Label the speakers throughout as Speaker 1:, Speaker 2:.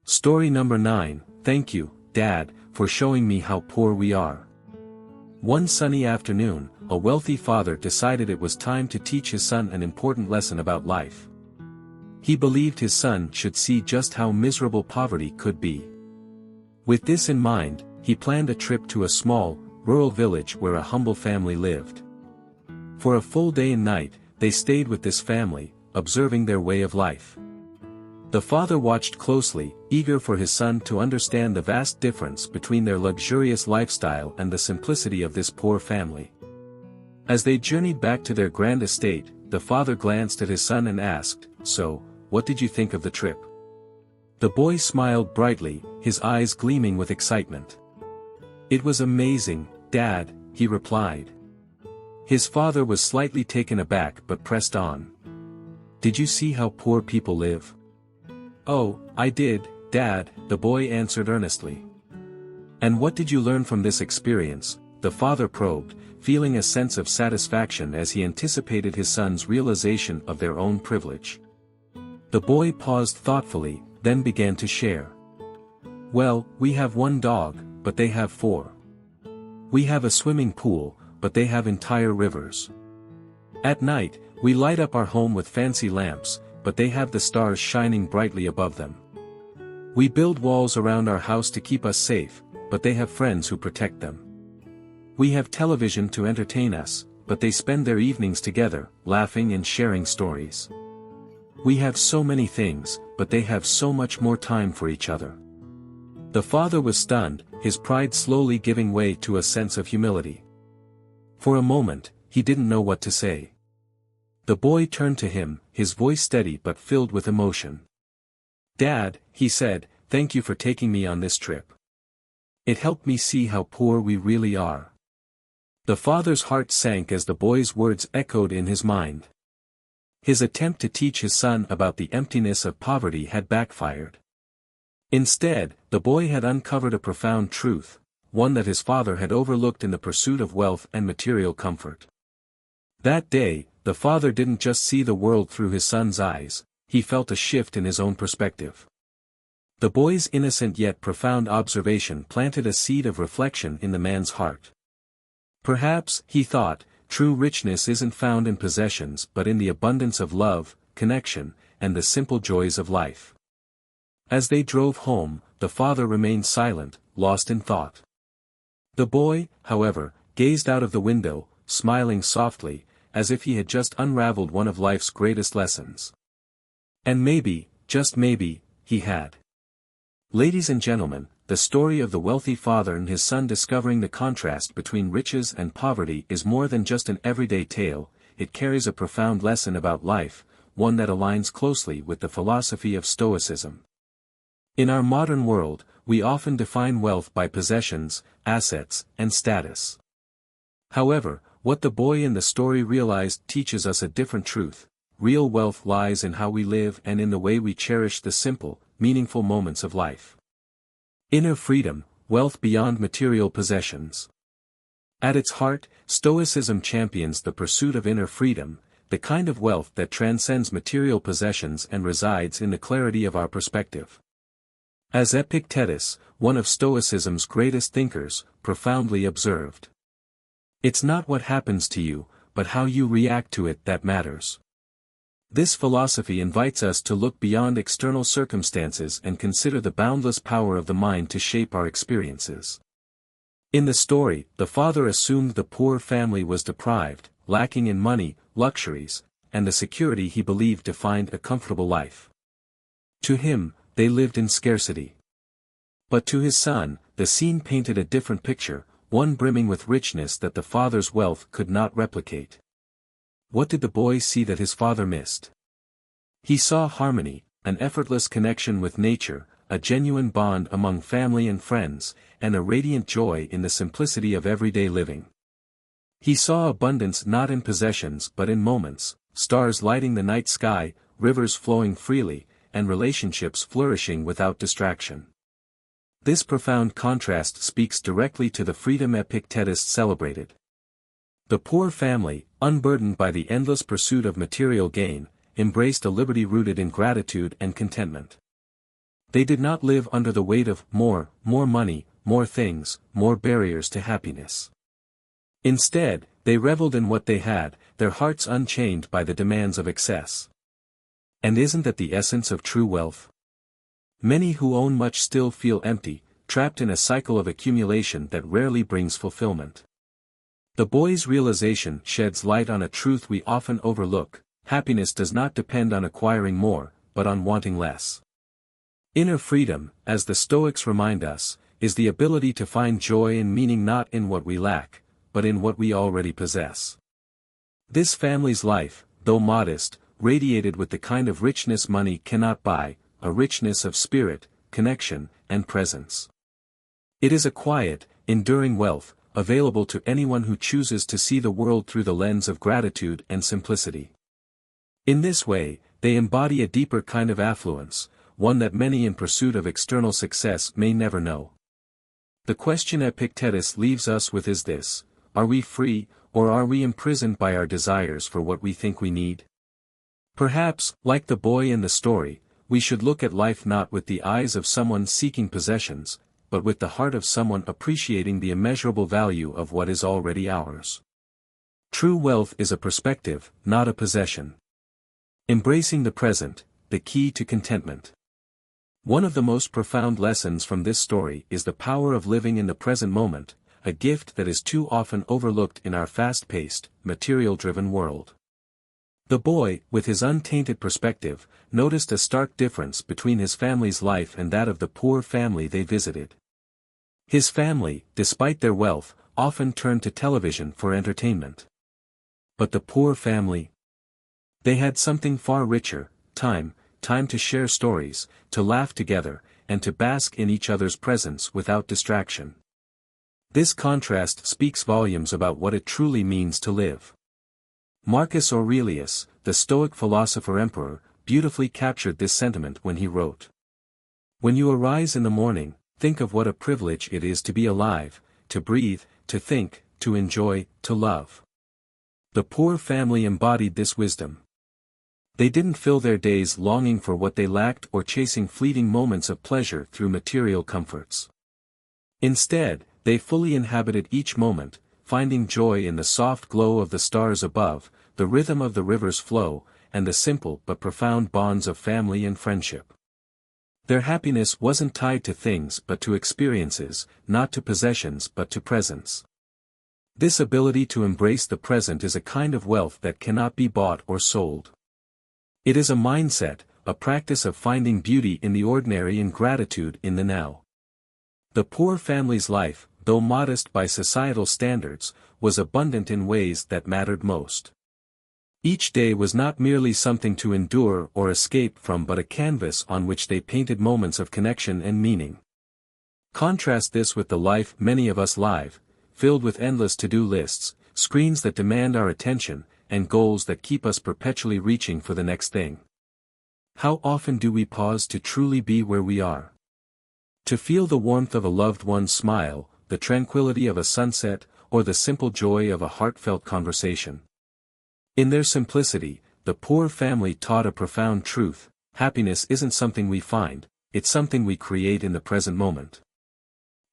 Speaker 1: Story number 9, Thank you, Dad, for showing me how poor we are. One sunny afternoon, a wealthy father decided it was time to teach his son an important lesson about life. He believed his son should see just how miserable poverty could be. With this in mind, he planned a trip to a small, rural village where a humble family lived. For a full day and night, they stayed with this family, observing their way of life. The father watched closely, eager for his son to understand the vast difference between their luxurious lifestyle and the simplicity of this poor family. As they journeyed back to their grand estate, the father glanced at his son and asked, "So, what did you think of the trip?" The boy smiled brightly, his eyes gleaming with excitement. "It was amazing, Dad," he replied. His father was slightly taken aback but pressed on. "Did you see how poor people live?" "Oh, I did, Dad," the boy answered earnestly. "And what did you learn from this experience?" the father probed, feeling a sense of satisfaction as he anticipated his son's realization of their own privilege. The boy paused thoughtfully, then began to share. "Well, we have one dog, but they have 4. We have a swimming pool, but they have entire rivers. At night, we light up our home with fancy lamps, but they have the stars shining brightly above them. We build walls around our house to keep us safe, but they have friends who protect them. We have television to entertain us, but they spend their evenings together, laughing and sharing stories. We have so many things, but they have so much more time for each other." The father was stunned, his pride slowly giving way to a sense of humility. For a moment, he didn't know what to say. The boy turned to him, his voice steady but filled with emotion. "Dad," he said, "thank you for taking me on this trip. It helped me see how poor we really are." The father's heart sank as the boy's words echoed in his mind. His attempt to teach his son about the emptiness of poverty had backfired. Instead, the boy had uncovered a profound truth, one that his father had overlooked in the pursuit of wealth and material comfort. That day, the father didn't just see the world through his son's eyes, he felt a shift in his own perspective. The boy's innocent yet profound observation planted a seed of reflection in the man's heart. Perhaps, he thought, true richness isn't found in possessions but in the abundance of love, connection, and the simple joys of life. As they drove home, the father remained silent, lost in thought. The boy, however, gazed out of the window, smiling softly, as if he had just unraveled one of life's greatest lessons. And maybe, just maybe, he had. Ladies and gentlemen, the story of the wealthy father and his son discovering the contrast between riches and poverty is more than just an everyday tale, it carries a profound lesson about life, one that aligns closely with the philosophy of Stoicism. In our modern world, we often define wealth by possessions, assets, and status. However, what the boy in the story realized teaches us a different truth. Real wealth lies in how we live and in the way we cherish the simple, meaningful moments of life. Inner freedom, wealth beyond material possessions. At its heart, Stoicism champions the pursuit of inner freedom, the kind of wealth that transcends material possessions and resides in the clarity of our perspective. As Epictetus, one of Stoicism's greatest thinkers, profoundly observed, "It's not what happens to you, but how you react to it that matters." This philosophy invites us to look beyond external circumstances and consider the boundless power of the mind to shape our experiences. In the story, the father assumed the poor family was deprived, lacking in money, luxuries, and the security he believed defined a comfortable life. To him, they lived in scarcity. But to his son, the scene painted a different picture, one brimming with richness that the father's wealth could not replicate. What did the boy see that his father missed? He saw harmony, an effortless connection with nature, a genuine bond among family and friends, and a radiant joy in the simplicity of everyday living. He saw abundance not in possessions but in moments, stars lighting the night sky, rivers flowing freely, and relationships flourishing without distraction. This profound contrast speaks directly to the freedom Epictetus celebrated. The poor family, unburdened by the endless pursuit of material gain, embraced a liberty rooted in gratitude and contentment. They did not live under the weight of more money, more things, more barriers to happiness. Instead, they reveled in what they had, their hearts unchained by the demands of excess. And isn't that the essence of true wealth? Many who own much still feel empty, trapped in a cycle of accumulation that rarely brings fulfillment. The boy's realization sheds light on a truth we often overlook: happiness does not depend on acquiring more, but on wanting less. Inner freedom, as the Stoics remind us, is the ability to find joy and meaning not in what we lack, but in what we already possess. This family's life, though modest, radiated with the kind of richness money cannot buy, a richness of spirit, connection, and presence. It is a quiet, enduring wealth, available to anyone who chooses to see the world through the lens of gratitude and simplicity. In this way, they embody a deeper kind of affluence, one that many in pursuit of external success may never know. The question Epictetus leaves us with is this: are we free, or are we imprisoned by our desires for what we think we need? Perhaps, like the boy in the story, we should look at life not with the eyes of someone seeking possessions, but with the heart of someone appreciating the immeasurable value of what is already ours. True wealth is a perspective, not a possession. Embracing the present, the key to contentment. One of the most profound lessons from this story is the power of living in the present moment, a gift that is too often overlooked in our fast-paced, material-driven world. The boy, with his untainted perspective, noticed a stark difference between his family's life and that of the poor family they visited. His family, despite their wealth, often turned to television for entertainment. But the poor family? They had something far richer: time to share stories, to laugh together, and to bask in each other's presence without distraction. This contrast speaks volumes about what it truly means to live. Marcus Aurelius, the Stoic philosopher-emperor, beautifully captured this sentiment when he wrote, "When you arise in the morning, think of what a privilege it is to be alive, to breathe, to think, to enjoy, to love." The poor family embodied this wisdom. They didn't fill their days longing for what they lacked or chasing fleeting moments of pleasure through material comforts. Instead, they fully inhabited each moment, finding joy in the soft glow of the stars above, the rhythm of the river's flow, and the simple but profound bonds of family and friendship. Their happiness wasn't tied to things but to experiences, not to possessions but to presence. This ability to embrace the present is a kind of wealth that cannot be bought or sold. It is a mindset, a practice of finding beauty in the ordinary and gratitude in the now. The poor family's life, though modest by societal standards, was abundant in ways that mattered most. Each day was not merely something to endure or escape from but a canvas on which they painted moments of connection and meaning. Contrast this with the life many of us live, filled with endless to-do lists, screens that demand our attention, and goals that keep us perpetually reaching for the next thing. How often do we pause to truly be where we are? To feel the warmth of a loved one's smile, the tranquility of a sunset, or the simple joy of a heartfelt conversation? In their simplicity, the poor family taught a profound truth: happiness isn't something we find, it's something we create in the present moment.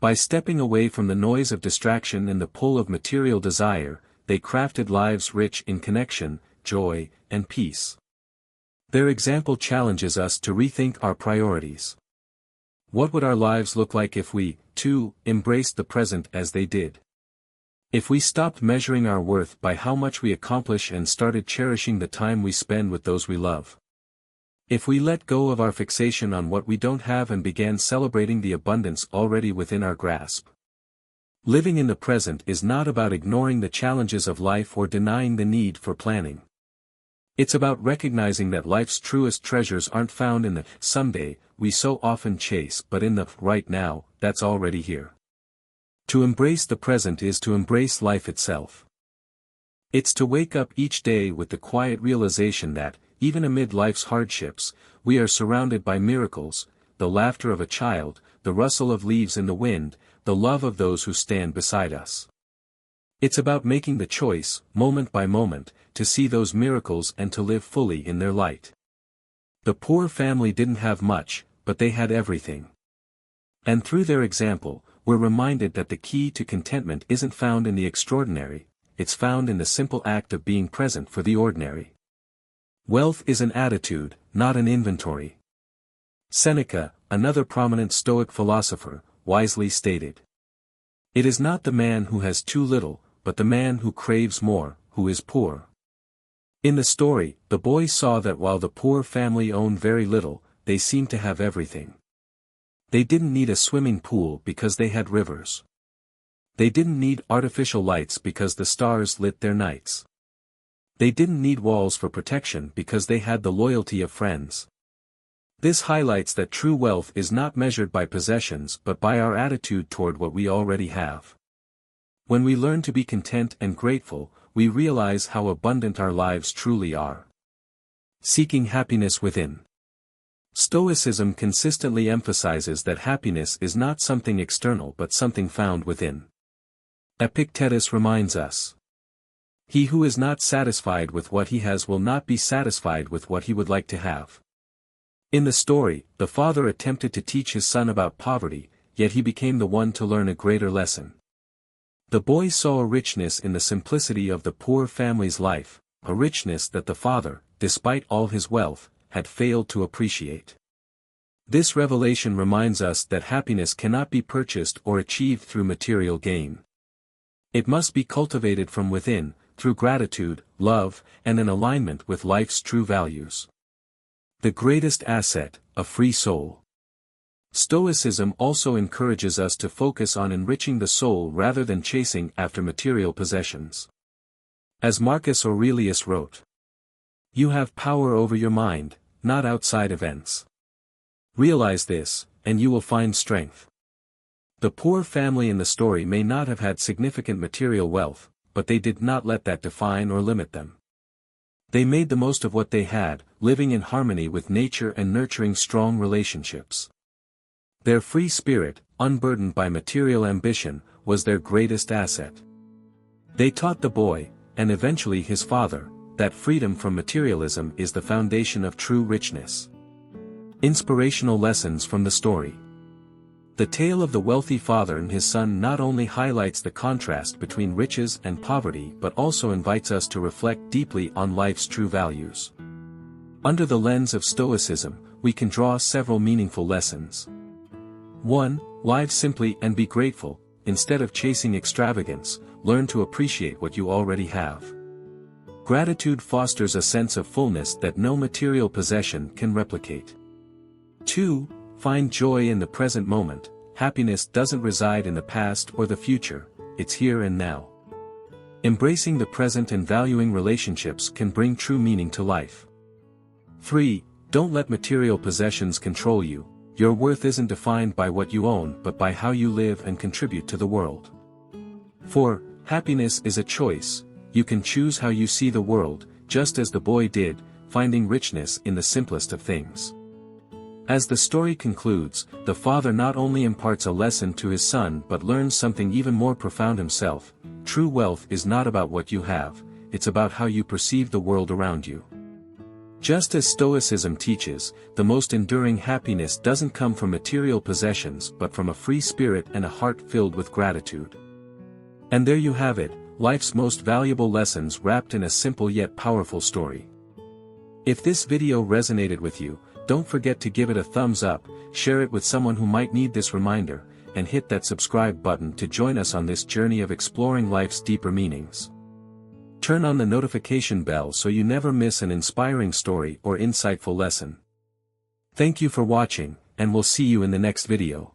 Speaker 1: By stepping away from the noise of distraction and the pull of material desire, they crafted lives rich in connection, joy, and peace. Their example challenges us to rethink our priorities. What would our lives look like if we, too, embraced the present as they did? If we stopped measuring our worth by how much we accomplish and started cherishing the time we spend with those we love? If we let go of our fixation on what we don't have and began celebrating the abundance already within our grasp? Living in the present is not about ignoring the challenges of life or denying the need for planning. It's about recognizing that life's truest treasures aren't found in the someday we so often chase but in the right now that's already here. To embrace the present is to embrace life itself. It's to wake up each day with the quiet realization that, even amid life's hardships, we are surrounded by miracles: the laughter of a child, the rustle of leaves in the wind, the love of those who stand beside us. It's about making the choice, moment by moment, to see those miracles and to live fully in their light. The poor family didn't have much, but they had everything. And through their example, we're reminded that the key to contentment isn't found in the extraordinary, it's found in the simple act of being present for the ordinary. Wealth is an attitude, not an inventory. Seneca, another prominent Stoic philosopher, wisely stated, "It is not the man who has too little, but the man who craves more, who is poor." In the story, the boy saw that while the poor family owned very little, they seemed to have everything. They didn't need a swimming pool because they had rivers. They didn't need artificial lights because the stars lit their nights. They didn't need walls for protection because they had the loyalty of friends. This highlights that true wealth is not measured by possessions but by our attitude toward what we already have. When we learn to be content and grateful, we realize how abundant our lives truly are. Seeking happiness within. Stoicism consistently emphasizes that happiness is not something external but something found within. Epictetus reminds us, "He who is not satisfied with what he has will not be satisfied with what he would like to have." In the story, the father attempted to teach his son about poverty, yet he became the one to learn a greater lesson. The boy saw a richness in the simplicity of the poor family's life, a richness that the father, despite all his wealth, had failed to appreciate. This revelation reminds us that happiness cannot be purchased or achieved through material gain. It must be cultivated from within, through gratitude, love, and an alignment with life's true values. The greatest asset, a free soul. Stoicism also encourages us to focus on enriching the soul rather than chasing after material possessions. As Marcus Aurelius wrote, "You have power over your mind, not outside events. Realize this, and you will find strength." The poor family in the story may not have had significant material wealth, but they did not let that define or limit them. They made the most of what they had, living in harmony with nature and nurturing strong relationships. Their free spirit, unburdened by material ambition, was their greatest asset. They taught the boy, and eventually his father, that freedom from materialism is the foundation of true richness. Inspirational lessons from the story. The tale of the wealthy father and his son not only highlights the contrast between riches and poverty but also invites us to reflect deeply on life's true values. Under the lens of Stoicism, we can draw several meaningful lessons. 1. Live simply and be grateful. Instead of chasing extravagance, learn to appreciate what you already have. Gratitude fosters a sense of fullness that no material possession can replicate. 2. Find joy in the present moment. Happiness doesn't reside in the past or the future, it's here and now. Embracing the present and valuing relationships can bring true meaning to life. 3. Don't let material possessions control you. Your worth isn't defined by what you own but by how you live and contribute to the world. 4. Happiness is a choice. You can choose how you see the world, just as the boy did, finding richness in the simplest of things. As the story concludes, the father not only imparts a lesson to his son but learns something even more profound himself. True wealth is not about what you have, it's about how you perceive the world around you. Just as Stoicism teaches, the most enduring happiness doesn't come from material possessions but from a free spirit and a heart filled with gratitude. And there you have it, life's most valuable lessons wrapped in a simple yet powerful story. If this video resonated with you, don't forget to give it a thumbs up, share it with someone who might need this reminder, and hit that subscribe button to join us on this journey of exploring life's deeper meanings. Turn on the notification bell so you never miss an inspiring story or insightful lesson. Thank you for watching, and we'll see you in the next video.